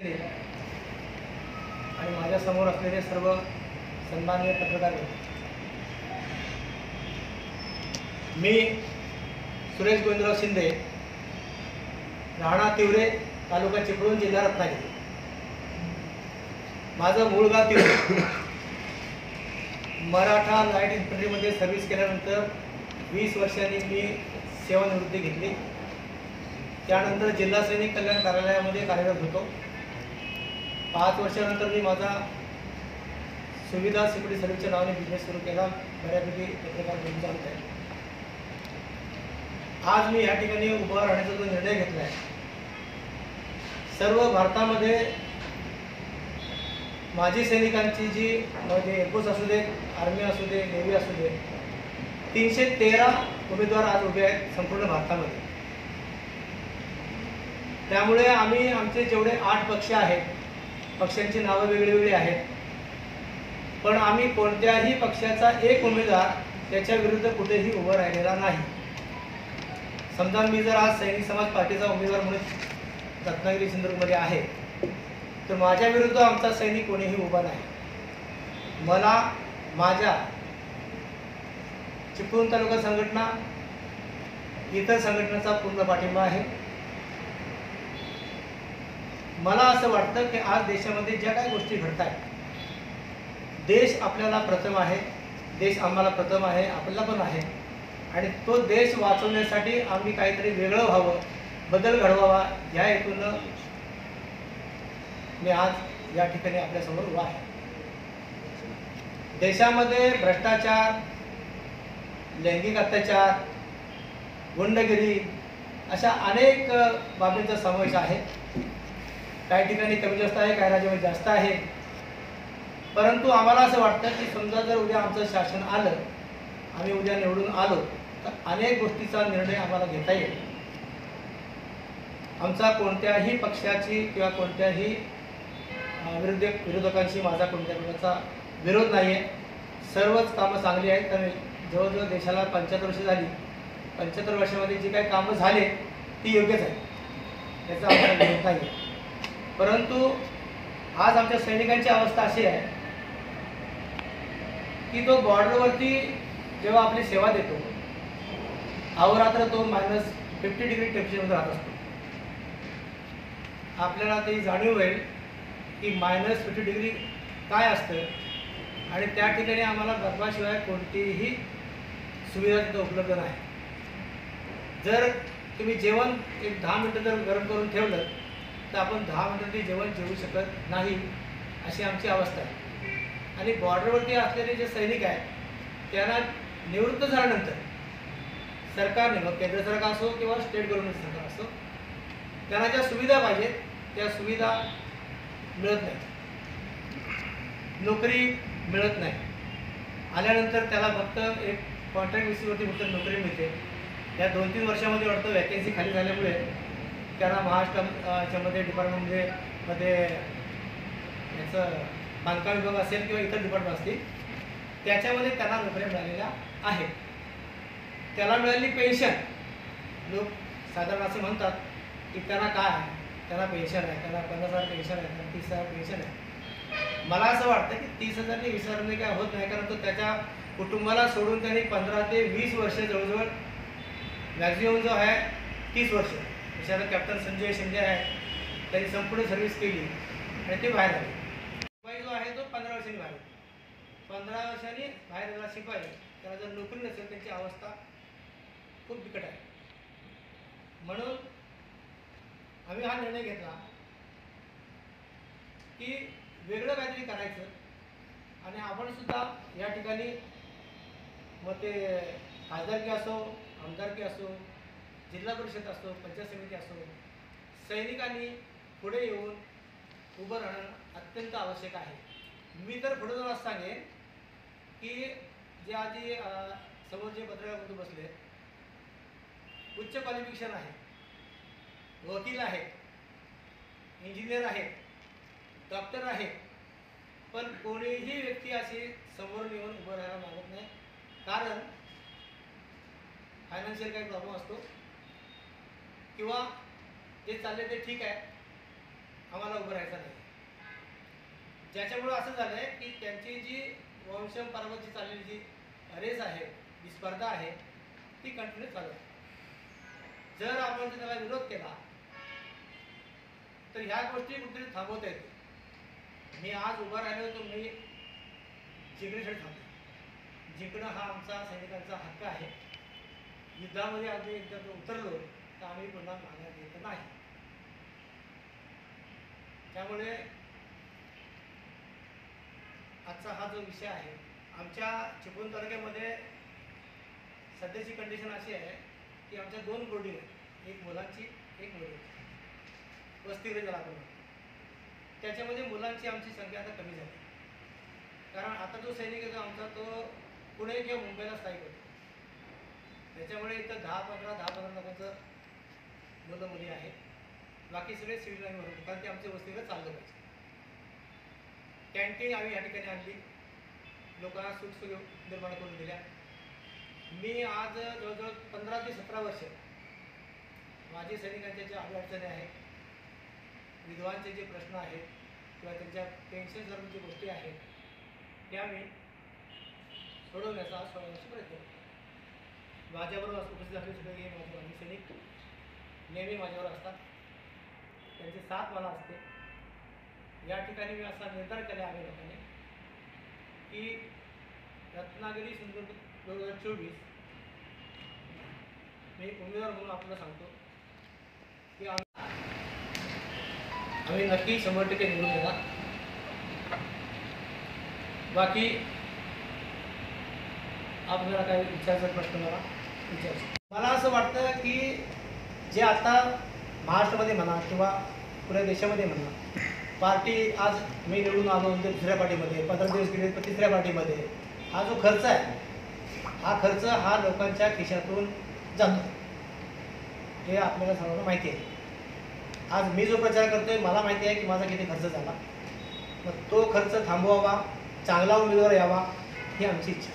आणि माझ्या समोर असलेले सर्व सन्माननीय पत्रकार, मी सुरेश गोविंदराव शिंदे, राहणार तिवरे, तालुका चिपळूण, जिल्हा रत्नागिरी. माझं मूळ गाव तिवरे. मराठा लाईट इन्फंट्रीमध्ये सर्व्हिस केल्यानंतर 20 वर्षांनी मी सेवानिवृत्ती घेतली. त्यानंतर जिल्हा सैनिक कल्याण कार्यालयामध्ये कार्यरत होतो. 5 वर्षानंतर मी माझा सुविधा सिक्युरिटी सर्व्हिसच्या नावाने बिझनेस सुरू केला. बऱ्यापैकी पत्रकार बनून चालत आहे. आज मी या ठिकाणी उभं राहण्याचा जो निर्णय घेतला आहे, सर्व भारतामध्ये माजी सैनिकांची जी म्हणजे एअरफोर्स असू दे, आर्मी असू दे, नेव्ही असू दे, 313 उमेदवार आज उभे आहेत संपूर्ण भारतामध्ये. त्यामुळे आम्ही आमचे जेवढे 8 पक्ष आहेत, पक्षांची नावं वेगळी आहेत, पण आम्ही कोणत्याही पक्षाचा एक उमेदवार त्याच्या विरुद्ध कुठेही उभं राहिलेला नाही. समजा मी जर आज सैनिक समाज पार्टीचा उमेदवार म्हणून रत्नागिरी सिंधुदुर्गमध्ये आहे, तर माझ्या विरुद्ध आमचा सैनिक कोणीही उभा नाही. मला माझ्या चिपळूण तालुका संघटना, इतर संघटनेचा पूर्ण पाठिंबा आहे. मला असं वाटतं की आज देशामध्ये ज्या काही गोष्टी घडत आहेत, देश आपल्याला प्रथम आहे, देश आम्हाला प्रथम आहे, आपल्याला पण आहे. आणि तो देश वाचवण्यासाठी आम्ही काहीतरी वेगळं व्हावं, बदल घडवावा, या हेतून मी आज या ठिकाणी आपल्यासमोर उभा आहे. देशामध्ये भ्रष्टाचार, लैंगिक अत्याचार, गुंडगिरी अशा अनेक बाबींचा समावेश आहे. काही ठिकाणी कमी जास्त आहे, काही राज्यामध्ये जास्त आहे. परंतु आम्हाला असं वाटतं की समजा जर उद्या आमचं शासन आलं, आम्ही उद्या निवडून आलो, तर अनेक गोष्टीचा निर्णय आम्हाला घेता येईल. आमचा कोणत्याही पक्षाची किंवा कोणत्याही विरोधकांशी माझा कोणत्या प्रकारचा विरोध नाही आहे. सर्वच कामं चांगली आहेत. आणि जवळजवळ देशाला 75 वर्ष झाली. 75 वर्षामध्ये जी काही कामं झाले ती योग्यच आहे, त्याचा आम्हाला विरोध नाही आहे. परंतु आज आमच्या सैनिकांची अवस्था अशी आहे की तो बॉर्डरवरती जेव्हा आपली सेवा देतो, अहोरात्र तो -50 डिग्री टेम्परेचरमध्ये राहत असतो. आपल्याला ते जाणीव होईल की -50 डिग्री काय असतं. आणि त्या ठिकाणी आम्हाला बर्फाशिवाय कोणतीही सुविधा तिथं उपलब्ध नाही. जर तुम्ही जेवण एक 10 मिनटं जर गरम करून ठेवलं, तर आपण 10 मिनटं ते जेवण जेवू शकत नाही, अशी आमची अवस्था आहे. आणि बॉर्डरवरती असलेले जे सैनिक आहेत, त्यांना निवृत्त झाल्यानंतर सरकारने, मग केंद्र सरकार असो किंवा स्टेट गव्हर्नमेंट सरकार असो, त्यांना ज्या सुविधा पाहिजेत त्या सुविधा मिळत नाही, नोकरी मिळत नाही. आल्यानंतर त्याला फक्त एक कॉन्ट्रॅक्ट बेसिसवरती फक्त नोकरी मिळते. या 2-3 वर्षामध्ये वाटतं वॅकेन्सी खाली झाल्यामुळे त्यांना महाराष्ट्रामध्ये डिपार्टमेंटमध्ये याचं बांधकाम विभाग असेल किंवा इतर डिपार्टमेंट असतील, त्याच्यामध्ये त्यांना नोकऱ्या मिळालेल्या आहेत. त्याला मिळालेली पेन्शन, लोक साधारण असं म्हणतात की त्यांना काय आहे, त्यांना पेन्शन आहे, त्यांना 50,000 पेन्शन आहे, त्यांना 30,000 पेन्शन आहे. मला असं वाटतं की 30,000 ने 20,000 काय होत नाही, कारण तो त्याच्या कुटुंबाला सोडून त्यांनी 15 ते 20 वर्ष, जवळजवळ मॅक्झिमम जो आहे 30 वर्ष, त्याच्यानंतर कॅप्टन संजय शिंदे आहे, त्यांनी संपूर्ण सर्व्हिस केली आणि ते बाहेर आले. शिपाई जो आहे तो 15 वर्षांनी बाहेर, 15 वर्षांनी बाहेर गेला शिपाई, त्याला जर नोकरी नसेल त्यांची अवस्था खूप बिकट आहे. म्हणून आम्ही हा निर्णय घेतला की वेगळं काहीतरी करायचं. आणि आपण सुद्धा या ठिकाणी, मग ते खासदारकी असो, आमदारकी असो, जिल्हा परिषद असो, पंचायत समिती असो, सैनिकांनी पुढे येऊन उभं राहणं अत्यंत आवश्यक आहे. मी तर पुढे जाऊन असं सांगेन की जे आधी समोर जे पत्रकार बसले, उच्च क्वालिफिकेशन आहे, वकील आहेत, इंजिनियर आहेत, डॉक्टर आहेत, पण कोणीही व्यक्ती अशी समोर येऊन उभं राहायला मागत नाही. कारण फायनान्शियल काही प्रॉब्लेम असतो किंवा जे चालले ते ठीक आहे, आम्हाला उभं राहायचं नाही. ज्याच्यामुळं असं झालं आहे की त्यांची जी वंशपरंपराची चाललेली जी रेस आहे, जी स्पर्धा आहे, ती कंटिन्यू चालू आहे. जर आपण जर त्याला विरोध केला तर ह्या गोष्टी कुठेतरी थांबवता येते. मी आज उभा राहिलो तर मी जिंकण्यासाठी थांबतो. जिंकणं हा आमचा सैनिकांचा हक्क आहे. युद्धामध्ये आम्ही एकदा उतरलो तर आम्ही पुन्हा माघार घेत नाही. त्यामुळे आजचा हा जो विषय आहे, आमच्या चिपळूण तालुक्यामध्ये सध्याची कंडिशन अशी आहे की आमच्या 2 बोर्डिंग आहेत, एक मुलांची एक मुलींची, वसतिगृह ज्याला आपण म्हणतो. त्याच्यामध्ये मुलांची आमची संख्या आता कमी झाली. कारण आता जो सैनिक आहे आमचा तो पुणे किंवा मुंबईला स्थायिक होतो. त्याच्यामुळे इथं 10-15 लोकांचं मुलं मुली आहेत. बाकी सगळे सिव्हिल लाईनवर होते, कारण ते आमचे वसतिगृह चाललं पाहिजे. कॅन्टीन आम्ही या ठिकाणी आणली, लोकांना सुखसोयी निर्माण करून दिल्या. मी आज जवळजवळ 15 ते 17 वर्ष माजी सैनिकांच्या ज्या अडचणी आहेत, विधवांचे जे प्रश्न आहेत किंवा त्यांच्या पेन्शन सर्वची गोष्टी आहेत, त्या मी सोडवण्याचा प्रयत्न करतो. माझ्याबरोबर उपस्थित असलेले सगळे माझे माजी सैनिक नेहमी माझ्यावर असतात, त्यांची साथ मला असते. या ठिकाणी मी असा निर्धार केला आहे लोकांनी की रत्नागिरी सिंधुदुर्ग 2024 मी उमेदवार म्हणून आपल्याला सांगतो की आम्ही नक्की 100% निवडून येणार. बाकी आपल्याला काही विचारायचा प्रश्न मला असं वाटतं की जे आता महाराष्ट्रामध्ये म्हणा किंवा पुऱ्या देशामध्ये म्हणा, पार्टी आज मी निवडून आलो म्हणजे दुसऱ्या पार्टीमध्ये, 15 दिवस गेले तर तिसऱ्या पार्टीमध्ये, हा जो खर्च आहे हा खर्च हा लोकांच्या खिशातून जातो, हे आपल्याला सर्वांना माहिती आहे. आज मी जो प्रचार करतोय मला माहिती आहे की माझा किती खर्च झाला. मग तो खर्च थांबवावा, चांगला उमेदवार यावा ही आमची इच्छा.